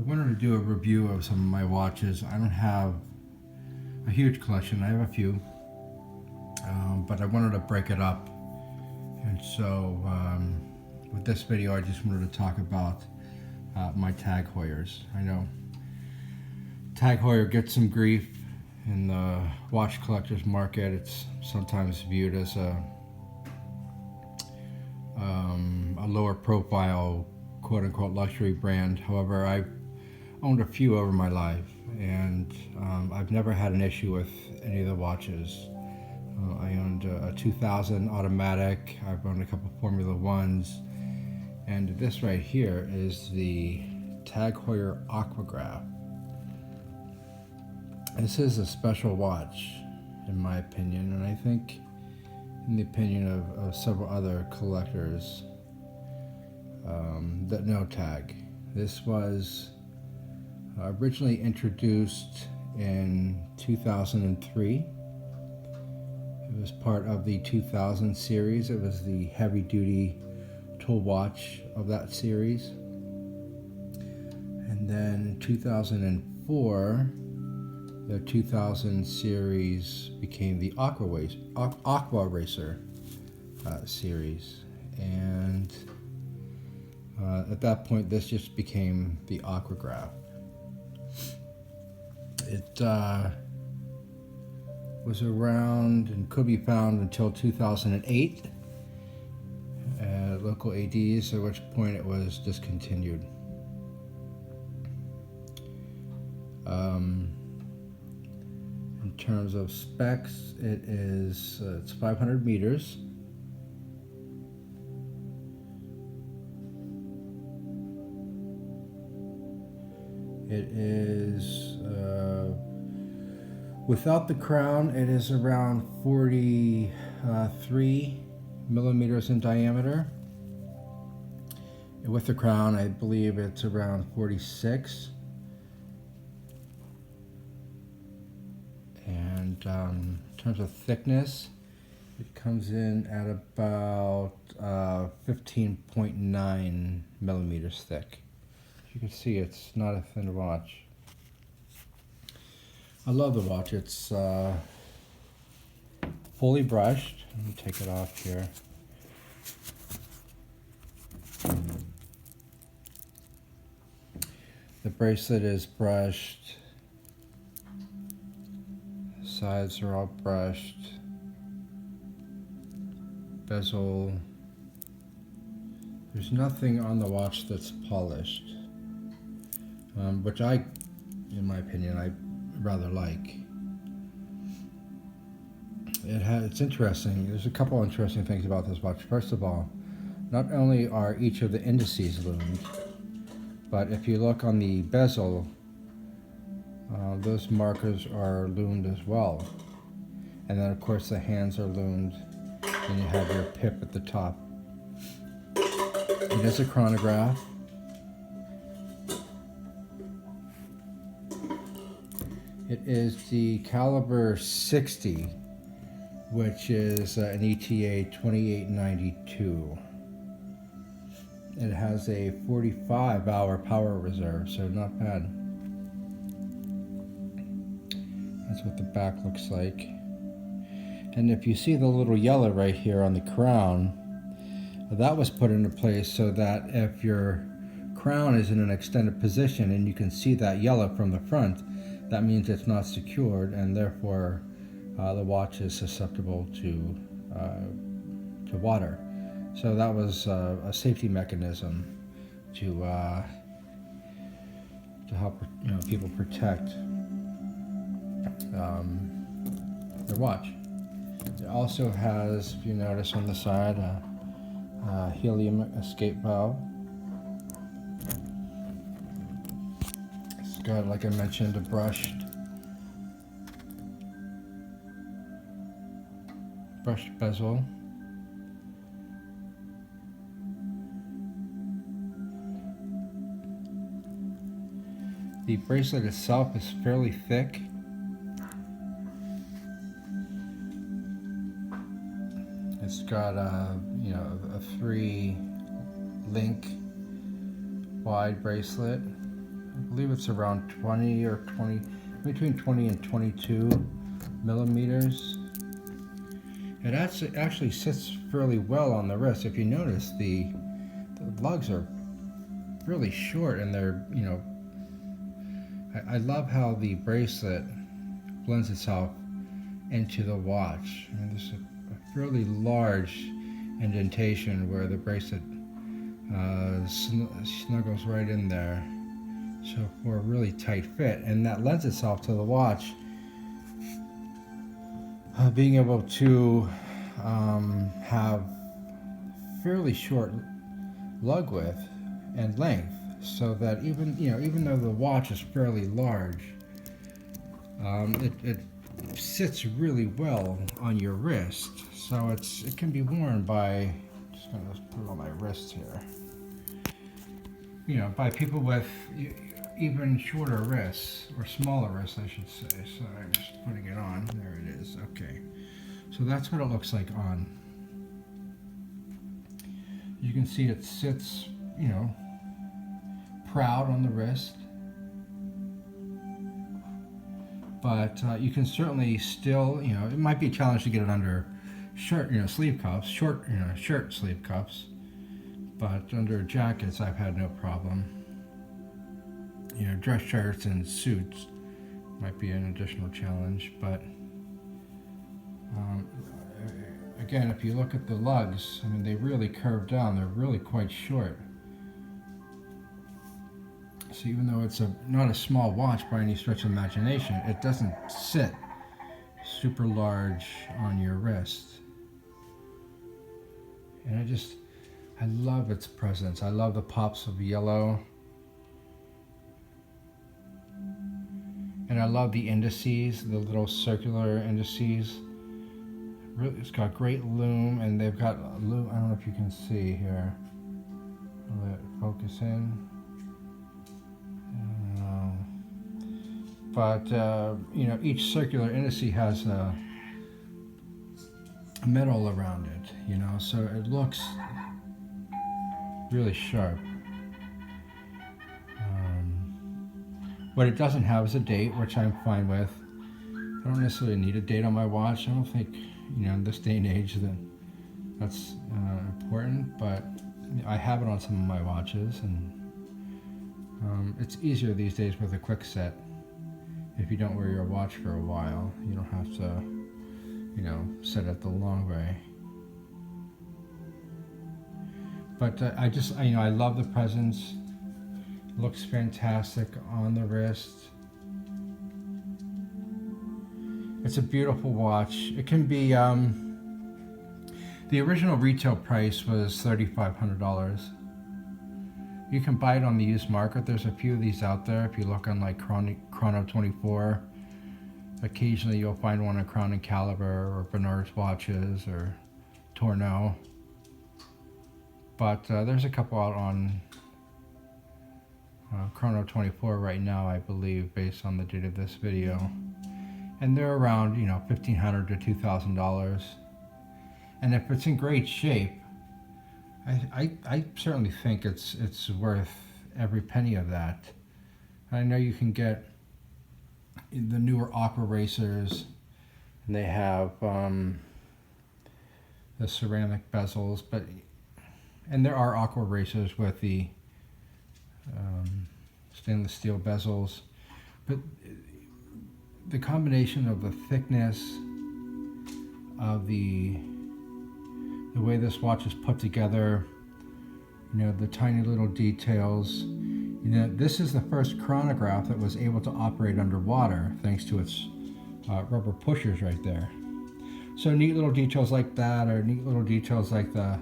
wanted to do a review of some of my watches. I don't have a huge collection. I have a few, but I wanted to break it up. And so with this video, I just wanted to talk about my Tag Heuers. I know Tag Heuer gets some grief in the watch collectors market. It's sometimes viewed as a lower profile quote-unquote luxury brand. However, I've owned a few over my life, and I've never had an issue with any of the watches. I owned a 2000 automatic. I've owned a couple Formula Ones, and this right here is the Tag Heuer Aquagraph. This is a special watch, in my opinion, and I think in the opinion of several other collectors that know Tag. This was originally introduced in 2003. It was part of the 2000 series. It was the heavy-duty tool watch of that series. And then in 2004, the 2000 series became the Aqua Racer series. And at that point, this just became the Aquagraph. It was around and could be found until 2008 at local ADs, at which point it was discontinued. In terms of specs, it's 500 meters. It is, without the crown, it is around 43 millimeters in diameter. With the crown, I believe it's around 46. And in terms of thickness, it comes in at about 15.9 millimeters thick. You can see it's not a thin watch. I love the watch. It's fully brushed. Let me take it off here. The bracelet is brushed. The sides are all brushed. Bezel. There's nothing on the watch that's polished. Which in my opinion, I rather like. It's interesting. There's a couple interesting things about this watch. First of all, not only are each of the indices loomed, but if you look on the bezel, those markers are loomed as well. And then of course the hands are loomed, and you have your pip at the top. It is a chronograph. It is the caliber 60, which is an ETA 2892. It has a 45-hour power reserve, so not bad. That's what the back looks like. And if you see the little yellow right here on the crown, that was put into place so that if your crown is in an extended position and you can see that yellow from the front, that means it's not secured, and therefore the watch is susceptible to water. So that was a safety mechanism to help people protect their watch. It also has, if you notice on the side, a helium escape valve. It's got, like I mentioned, a brushed bezel. The bracelet itself is fairly thick. It's got a 3-link wide bracelet I believe it's around 20 or 20, between 20 and 22 millimeters. It actually sits fairly well on the wrist. If you notice, the lugs are really short, and they're, you know, I love how the bracelet blends itself into the watch. I mean, there's a fairly large indentation where the bracelet snuggles right in there, so for a really tight fit, and that lends itself to the watch being able to have fairly short lug width and length, so that even though the watch is fairly large, it sits really well on your wrist. So it can be worn by, just gonna put it on my wrist here, by people with even shorter wrists, or smaller wrists I should say. So I'm just putting it on. There it is. Okay, so that's what it looks like on. You can see it sits, proud on the wrist, but you can certainly still, it might be a challenge to get it under shirt, sleeve cuffs, short, shirt sleeve cuffs, but under jackets I've had no problem. Dress shirts and suits might be an additional challenge, but again, if you look at the lugs, I mean, they really curve down. They're really quite short. So even though it's not a small watch by any stretch of imagination, it doesn't sit super large on your wrist. And I love its presence. I love the pops of yellow. And I love the indices, the little circular indices. Really, it's got great lume, and they've got lume. I don't know if you can see here. I'll let it focus in. But each circular indice has a metal around it, so it looks really sharp. What it doesn't have is a date, which I'm fine with. I don't necessarily need a date on my watch. I don't think, in this day and age that's important, but I have it on some of my watches, and it's easier these days with a quick set. If you don't wear your watch for a while, you don't have to, set it the long way. But I love the presence. It looks fantastic on the wrist. It's a beautiful watch. It can be, the original retail price was $3,500. You can buy it on the used market. There's a few of these out there. If you look on like Chrono 24, occasionally you'll find one on Crown and Caliber or Bernard's Watches or Tourneau. But there's a couple out on Chrono 24 right now, I believe, based on the date of this video. And they're around, $1,500 to $2,000. And if it's in great shape, I certainly think it's worth every penny of that. I know you can get the newer Aqua racers, and they have the ceramic bezels, and there are Aqua racers with the stainless steel bezels, but the combination of the thickness of the way this watch is put together, the tiny little details. This is the first chronograph that was able to operate underwater thanks to its rubber pushers right there. So neat little details like that, or neat little details like the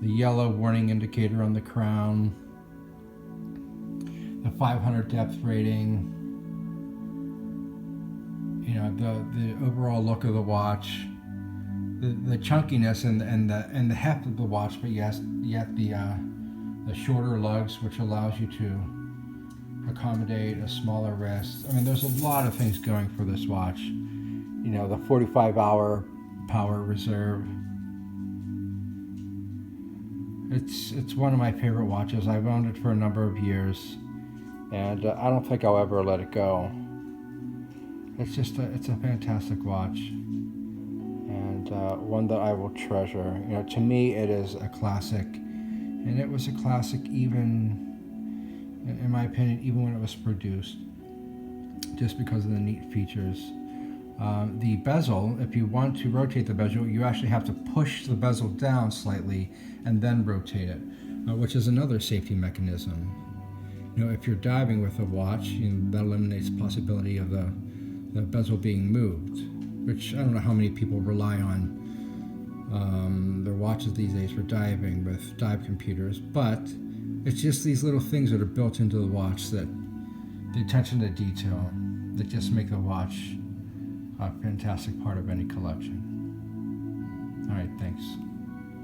yellow warning indicator on the crown, the 500 depth rating, the overall look of the watch, the chunkiness and the heft of the watch, but yet the shorter lugs, which allows you to accommodate a smaller wrist. I mean, there's a lot of things going for this watch. The 45-hour power reserve. It's one of my favorite watches. I've owned it for a number of years, and I don't think I'll ever let it go. It's a fantastic watch, and one that I will treasure. You know, to me, it is a classic, and it was a classic even, in my opinion, even when it was produced, just because of the neat features. The bezel, if you want to rotate the bezel, you actually have to push the bezel down slightly and then rotate it, which is another safety mechanism. You know, if you're diving with a watch, that eliminates the possibility of the bezel being moved, which I don't know how many people rely on their watches these days for diving with dive computers, but it's just these little things that are built into the watch, that the attention to detail, that just make the watch a fantastic part of any collection. All right, thanks.